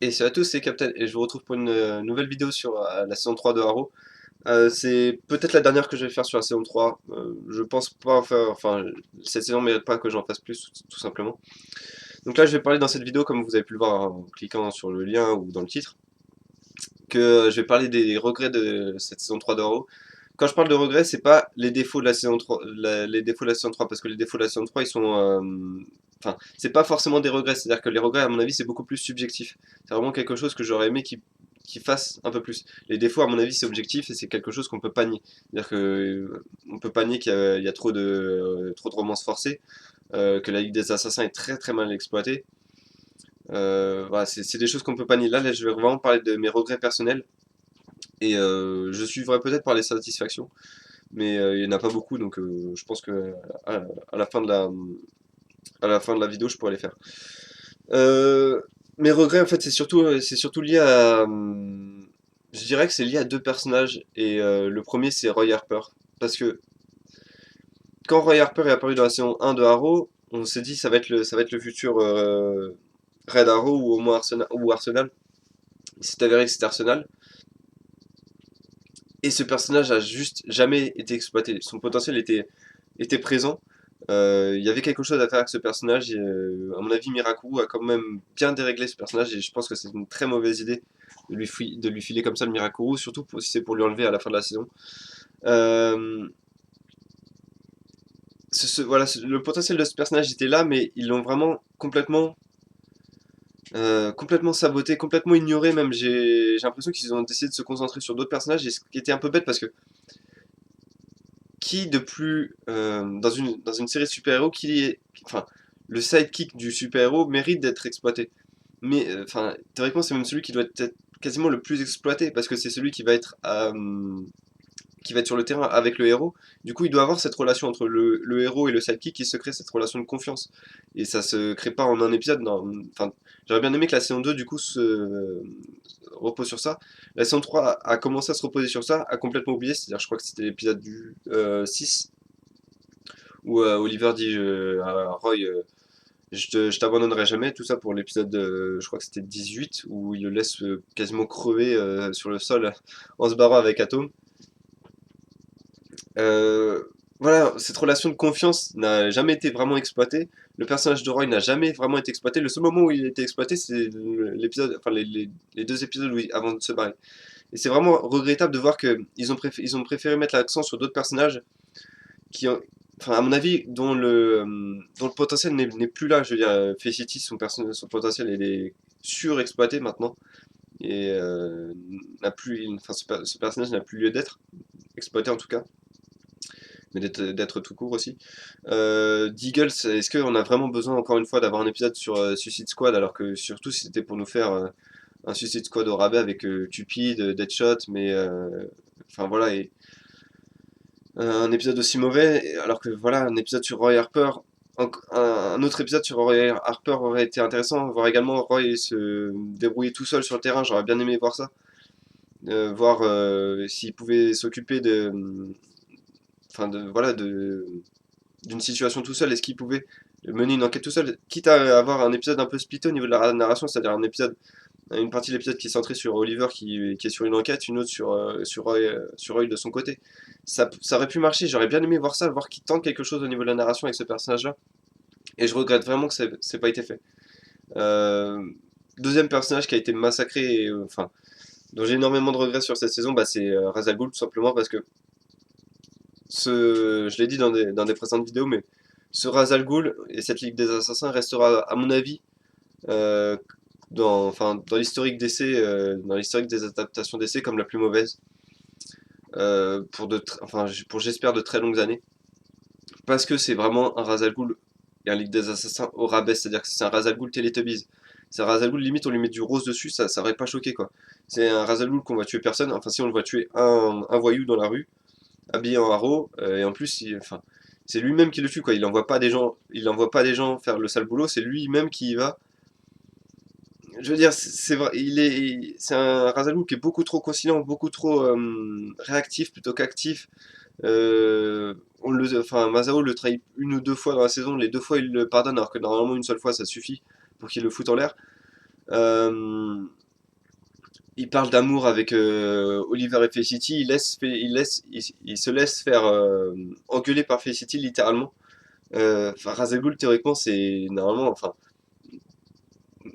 Et salut à tous, c'est Captain, et je vous retrouve pour une nouvelle vidéo sur la saison 3 de Haro. C'est peut-être la dernière que je vais faire sur la saison 3. Je pense pas en faire, enfin, cette saison mérite pas que j'en fasse plus, tout simplement. Donc là, je vais parler dans cette vidéo, comme vous avez pu le voir en cliquant sur le lien ou dans le titre, que je vais parler des regrets de cette saison 3 de Haro. Quand je parle de regrets, c'est pas les défauts de la saison 3, les défauts de la saison 3, parce que les défauts de la saison 3, ils sont. Enfin, c'est pas forcément des regrets, c'est-à-dire que les regrets, à mon avis, c'est beaucoup plus subjectif. C'est vraiment quelque chose que j'aurais aimé qui fasse un peu plus. Les défauts, à mon avis, c'est objectif et c'est quelque chose qu'on peut pas nier. C'est-à-dire que on peut pas nier qu'il y a trop de romances forcées, que la Ligue des Assassins est très très mal exploitée. Voilà, c'est des choses qu'on peut pas nier. Là, je vais vraiment parler de mes regrets personnels et je suivrai peut-être par les satisfactions mais il n'y en a pas beaucoup, donc je pense que à la fin de à la fin de la vidéo, je pourrais les faire. Euh, Mes regrets, en fait, c'est surtout lié à, je dirais que c'est lié à deux personnages, et le premier, c'est Roy Harper, parce que quand Roy Harper est apparu dans la saison 1 de Arrow, on s'est dit ça va être le futur Red Arrow ou au moins Arsenal, ou Arsenal. Il s'est avéré que c'était Arsenal. Et ce personnage a juste jamais été exploité. Son potentiel était présent. Il y avait quelque chose à faire avec ce personnage. Et, à mon avis, Miraculous a quand même bien déréglé ce personnage. Et je pense que c'est une très mauvaise idée de lui filer comme ça le Miraculous, surtout si c'est pour lui enlever à la fin de la saison. Euh, voilà, le potentiel de ce personnage était là, mais ils l'ont vraiment complètement saboté, complètement ignoré. Même j'ai l'impression qu'ils ont décidé de se concentrer sur d'autres personnages, et ce qui était un peu bête parce que qui de plus dans une série de super-héros enfin le sidekick du super-héros mérite d'être exploité. Mais enfin théoriquement c'est même celui qui doit être quasiment le plus exploité parce que c'est celui qui va être sur le terrain avec le héros. Du coup, il doit avoir cette relation entre le héros et le sidekick qui se crée cette relation de confiance. Et ça se crée pas en un épisode. Non. Enfin, j'aurais bien aimé que la saison 2 du coup se repose sur ça. La saison 3 a commencé à se reposer sur ça, a complètement oublié, c'est-à-dire je crois que c'était l'épisode du 6 où Oliver dit à Roy je t'abandonnerai jamais, tout ça pour l'épisode je crois que c'était 18 où il le laisse quasiment crever sur le sol en se barrant avec Atom. Euh, voilà, cette relation de confiance n'a jamais été vraiment exploitée. Le personnage de Roy n'a jamais vraiment été exploité. Le seul moment où il a été exploité, c'est l'épisode, enfin les deux épisodes avant de se barrer. Et c'est vraiment regrettable de voir que ils ont préféré mettre l'accent sur d'autres personnages qui ont, enfin à mon avis, dont le potentiel n'est plus là. Je veux dire, Felicity, son potentiel, il est surexploité maintenant et n'a plus, enfin ce personnage n'a plus lieu d'être exploité en tout cas mais d'être tout court aussi. Deagles, est-ce qu'on a vraiment besoin encore une fois d'avoir un épisode sur Suicide Squad alors que surtout si c'était pour nous faire un Suicide Squad au rabais avec Cupid, Deadshot, mais enfin voilà, et un épisode aussi mauvais, alors que voilà, un épisode sur Roy Harper, un autre épisode sur Roy Harper aurait été intéressant, voir également Roy se débrouiller tout seul sur le terrain, j'aurais bien aimé voir ça. Voir s'il pouvait s'occuper enfin voilà, d'une situation tout seul, est-ce qu'il pouvait mener une enquête tout seul, quitte à avoir un épisode un peu splitté au niveau de la narration, c'est-à-dire un épisode, une partie de l'épisode qui est centrée sur Oliver qui est sur une enquête, une autre sur Roy de son côté. Ça aurait pu marcher, j'aurais bien aimé voir ça, voir qu'il tente quelque chose au niveau de la narration avec ce personnage-là, et je regrette vraiment que c'est pas été fait. Euh, Deuxième personnage qui a été massacré, et, enfin, dont j'ai énormément de regrets sur cette saison, bah, c'est Ra's al Ghul, tout simplement parce que je l'ai dit dans des précédentes vidéos, mais ce Ra's al Ghul et cette Ligue des Assassins restera, à mon avis, euh, enfin, dans l'historique d'essai, dans l'historique des adaptations d'essai comme la plus mauvaise, enfin, pour j'espère de très longues années, parce que c'est vraiment un Ra's al Ghul et un Ligue des Assassins au rabais, c'est-à-dire que c'est un Ra's al Ghul Teletubbies. C'est un Ra's al Ghul, limite on lui met du rose dessus, ça aurait pas choqué quoi. C'est un Ra's al Ghul qu'on va tuer personne, enfin si on le voit tuer un voyou dans la rue, habillé en haro, et en plus, enfin, c'est lui-même qui le tue, quoi. Il envoie pas des gens faire le sale boulot, c'est lui-même qui y va. Je veux dire, c'est vrai, c'est un Ra's al Ghul qui est beaucoup trop conciliant, beaucoup trop réactif plutôt qu'actif. Enfin, Masao le trahit une ou deux fois dans la saison, les deux fois il le pardonne, alors que normalement une seule fois ça suffit pour qu'il le foute en l'air. Euh, il parle d'amour avec Oliver et Felicity. Il se laisse faire engueuler par Felicity littéralement. Enfin, Ra's al Ghul, théoriquement, c'est normalement. Enfin,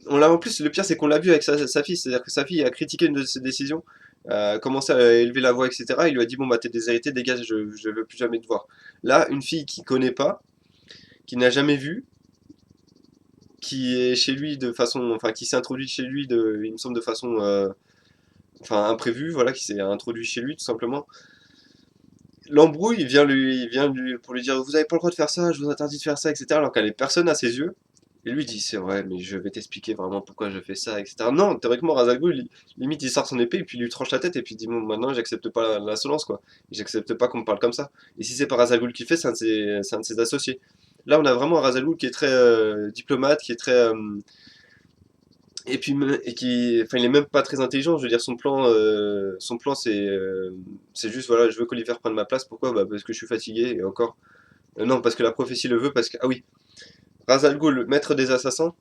on l'a en plus. Le pire, c'est qu'on l'a vu avec sa fille. C'est-à-dire que sa fille a critiqué une de ses décisions, a commencé à élever la voix, etc. Il lui a dit bon bah t'es déshérité, dégage, je veux plus jamais te voir. Là, une fille qui connaît pas, qui n'a jamais vu, qui est chez lui de façon, enfin qui s'est introduit chez lui il me semble de façon, enfin imprévue, voilà, qui s'est introduit chez lui tout simplement. L'embrouille, pour lui dire vous avez pas le droit de faire ça, je vous interdis de faire ça, etc. Alors qu'elle est personne à ses yeux. Et lui dit c'est vrai, mais je vais t'expliquer vraiment pourquoi je fais ça, etc. Non, théoriquement Ra's al Ghul, limite il sort son épée et puis il lui tranche la tête et puis il dit bon maintenant j'accepte pas l'insolence quoi. J'accepte pas qu'on me parle comme ça. Et si c'est pas Ra's al Ghul qui fait, c'est un de ses associés. Là on a vraiment un Ra's al Ghul qui est très diplomate, qui est très et puis et qui, enfin, il est même pas très intelligent. Je veux dire, son plan, c'est juste voilà, je veux qu'Oliver prenne ma place. Pourquoi? Bah parce que je suis fatigué et encore. Non, parce que la prophétie le veut. Parce que ah oui, Ra's al Ghul, maître des assassins,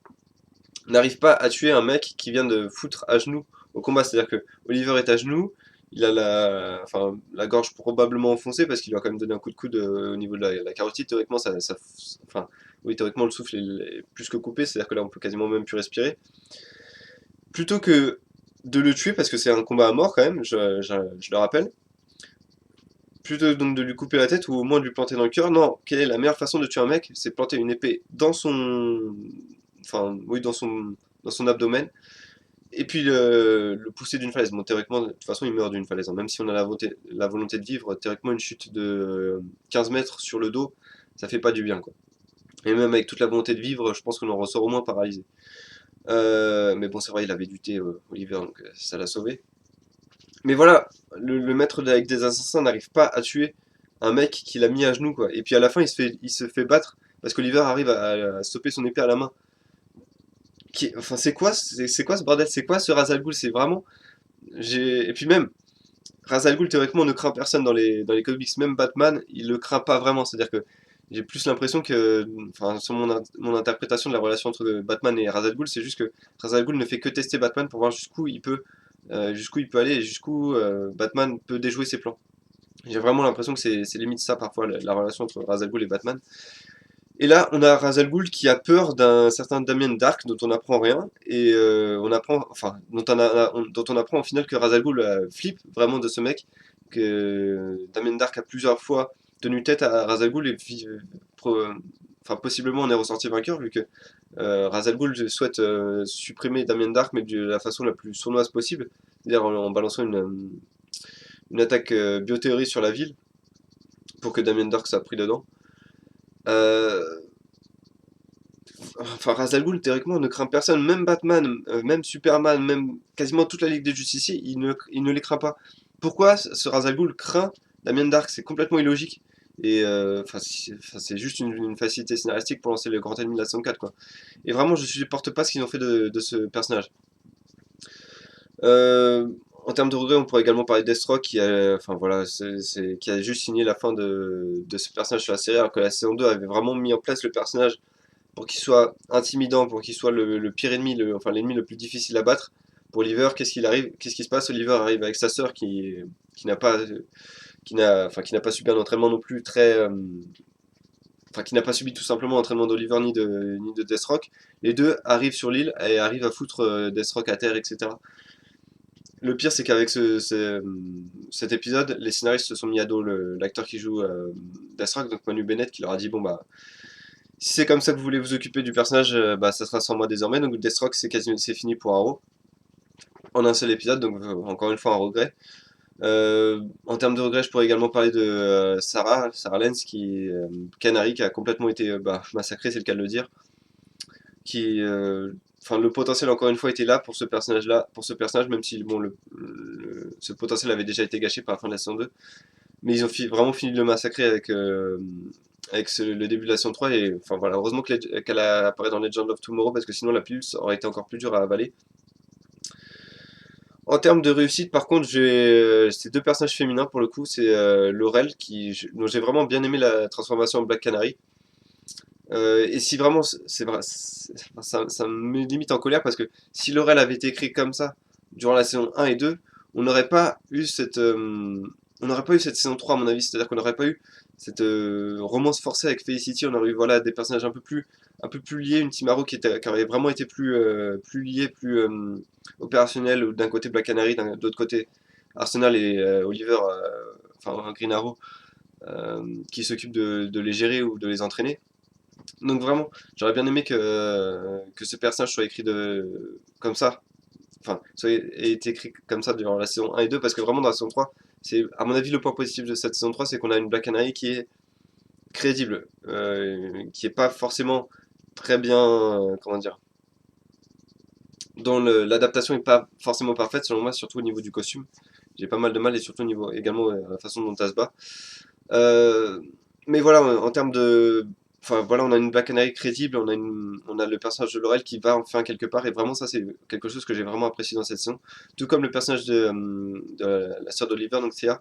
n'arrive pas à tuer un mec qui vient de foutre à genoux au combat. C'est-à-dire que Oliver est à genoux. Il a la gorge probablement enfoncée parce qu'il lui a quand même donné un coup de coude au niveau de la carotide. Théoriquement, enfin, oui, théoriquement, le souffle est plus que coupé. C'est-à-dire que là, on peut quasiment même plus respirer. Plutôt que de le tuer, parce que c'est un combat à mort quand même, je le rappelle, plutôt donc de lui couper la tête ou au moins de lui planter dans le cœur, non, quelle est la meilleure façon de tuer un mec? C'est planter une épée dans son. Enfin, oui, dans son abdomen, et puis le pousser d'une falaise. Bon, théoriquement, de toute façon, il meurt d'une falaise, hein. Même si on a la volonté de vivre, théoriquement, une chute de 15 mètres sur le dos, ça fait pas du bien, quoi. Et même avec toute la volonté de vivre, je pense qu'on en ressort au moins paralysé. Mais bon, c'est vrai, il avait du thé, Oliver, donc ça l'a sauvé. Mais voilà, le maître avec des assassins n'arrive pas à tuer un mec qu'il a mis à genoux, quoi. Et puis à la fin, il se fait battre parce qu'Oliver arrive à stopper son épée à la main. Enfin, c'est quoi ce bordel? C'est quoi ce Ra's al Ghul? C'est vraiment. Et puis même, Ra's al Ghul, théoriquement, ne craint personne dans les comics. Même Batman, il le craint pas vraiment. C'est-à-dire que j'ai plus l'impression que. Enfin, sur mon interprétation de la relation entre Batman et Ra's al Ghul, c'est juste que Ra's al Ghul ne fait que tester Batman pour voir jusqu'où il peut aller et jusqu'où Batman peut déjouer ses plans. J'ai vraiment l'impression que c'est limite ça parfois, la relation entre Ra's al Ghul et Batman. Et là, on a Ra's al Ghul qui a peur d'un certain Damien Dark dont on apprend rien et on apprend, enfin, dont on apprend au final que Ra's al Ghul flippe vraiment de ce mec, que Damien Dark a plusieurs fois tenu tête à Ra's al Ghul et enfin, possiblement on est ressorti vainqueur vu que Ra's al Ghul souhaite supprimer Damien Dark mais de la façon la plus sournoise possible, c'est-à-dire en balançant une attaque biothéorie sur la ville pour que Damien Dark soit pris dedans. Euh, Enfin, Ra's al Ghul, théoriquement, ne craint personne, même Batman, même Superman, même quasiment toute la Ligue des Justiciers, il ne les craint pas. Pourquoi ce Ra's al Ghul craint Damien Dark? C'est complètement illogique. Et enfin, c'est juste une facilité scénaristique pour lancer le grand ennemi de la saison 4, quoi. Et vraiment, je supporte pas ce qu'ils ont fait de ce personnage. Euh, En termes de regrets, on pourrait également parler de Deathstroke enfin voilà, qui a juste signé la fin de ce personnage sur la série, alors que la saison 2 avait vraiment mis en place le personnage pour qu'il soit intimidant, pour qu'il soit le pire ennemi, enfin l'ennemi le plus difficile à battre. Pour Oliver, qu'est-ce qui se passe? Oliver arrive avec sa sœur qui n'a pas, qui n'a pas subi un entraînement non plus enfin qui n'a pas subi tout simplement l'entraînement d'Oliver ni de Deathstroke. Les deux arrivent sur l'île et arrivent à foutre Deathstroke à terre, etc. Le pire, c'est qu'avec cet épisode, les scénaristes se sont mis à dos l'acteur qui joue Deathstroke, donc Manu Bennett, qui leur a dit bon bah si c'est comme ça que vous voulez vous occuper du personnage, bah ça sera sans moi désormais. Donc Deathstroke c'est fini pour Arrow en un seul épisode, donc encore une fois un regret. En termes de regret, je pourrais également parler de Sarah Lance, Canary, qui a complètement été massacrée, c'est le cas de le dire. Qui, enfin, le potentiel encore une fois était là pour ce personnage-là, pour ce personnage, même si bon, ce potentiel avait déjà été gâché par la fin de la saison 2. Mais ils ont vraiment fini de le massacrer avec le début de la saison 3 et enfin voilà, heureusement qu'elle apparaît dans Legend of Tomorrow parce que sinon la pilule aurait été encore plus dure à avaler. En termes de réussite, par contre, j'ai ces deux personnages féminins pour le coup, c'est Laurel dont j'ai vraiment bien aimé la transformation en Black Canary. Et si vraiment, c'est vrai, ça me met limite en colère parce que si Laurel avait été écrit comme ça durant la saison 1 et 2, on n'aurait pas eu on n'aurait pas eu cette saison 3 à mon avis. C'est-à-dire qu'on n'aurait pas eu cette romance forcée avec Felicity. On aurait eu voilà des personnages un peu plus liés, une Team Arrow qui aurait vraiment été plus liée, plus opérationnelle. D'un côté Black Canary, de l'autre côté Arsenal et Oliver, enfin Green Arrow, qui s'occupe de les gérer ou de les entraîner. Donc vraiment, j'aurais bien aimé que ce personnage soit écrit comme ça, enfin, ait été écrit comme ça durant la saison 1 et 2, parce que vraiment dans la saison 3, c'est à mon avis le point positif de cette saison 3, c'est qu'on a une Black Canary qui est crédible, qui est pas forcément très bien, comment dire, dont l'adaptation est pas forcément parfaite selon moi, surtout au niveau du costume. J'ai pas mal de mal et surtout au niveau également la façon dont elle se bat. Euh, mais voilà, en termes de. Enfin voilà, on a une Black Canary crédible, on a le personnage de Laurel qui va enfin quelque part, et vraiment ça c'est quelque chose que j'ai vraiment apprécié dans cette saison. Tout comme le personnage de la sœur d'Oliver, donc Thea,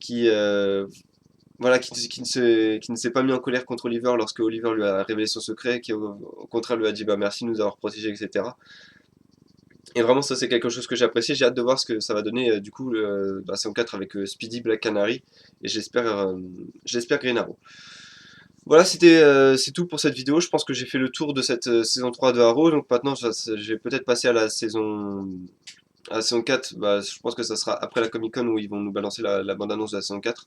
qui, voilà, qui ne s'est pas mis en colère contre Oliver lorsque Oliver lui a révélé son secret, qui au contraire lui a dit bah merci de nous avoir protégés, etc. Et vraiment, ça, c'est quelque chose que j'ai apprécié. J'ai hâte de voir ce que ça va donner, du coup, la saison 4 avec Speedy, Black Canary, et j'espère Green Arrow. Voilà, c'est tout pour cette vidéo. Je pense que j'ai fait le tour de cette saison 3 de Arrow. Donc maintenant, je vais peut-être passer à la saison 4. Bah, je pense que ça sera après la Comic Con où ils vont nous balancer la bande-annonce de la saison 4.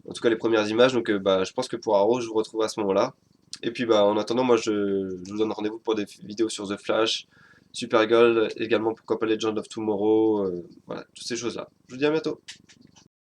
En tout cas, les premières images. Donc bah, je pense que pour Arrow, je vous retrouve à ce moment-là. Et puis bah, en attendant, moi, je vous donne rendez-vous pour des vidéos sur The Flash, Supergirl, également pourquoi pas Legend of Tomorrow, voilà, toutes ces choses-là. Je vous dis à bientôt.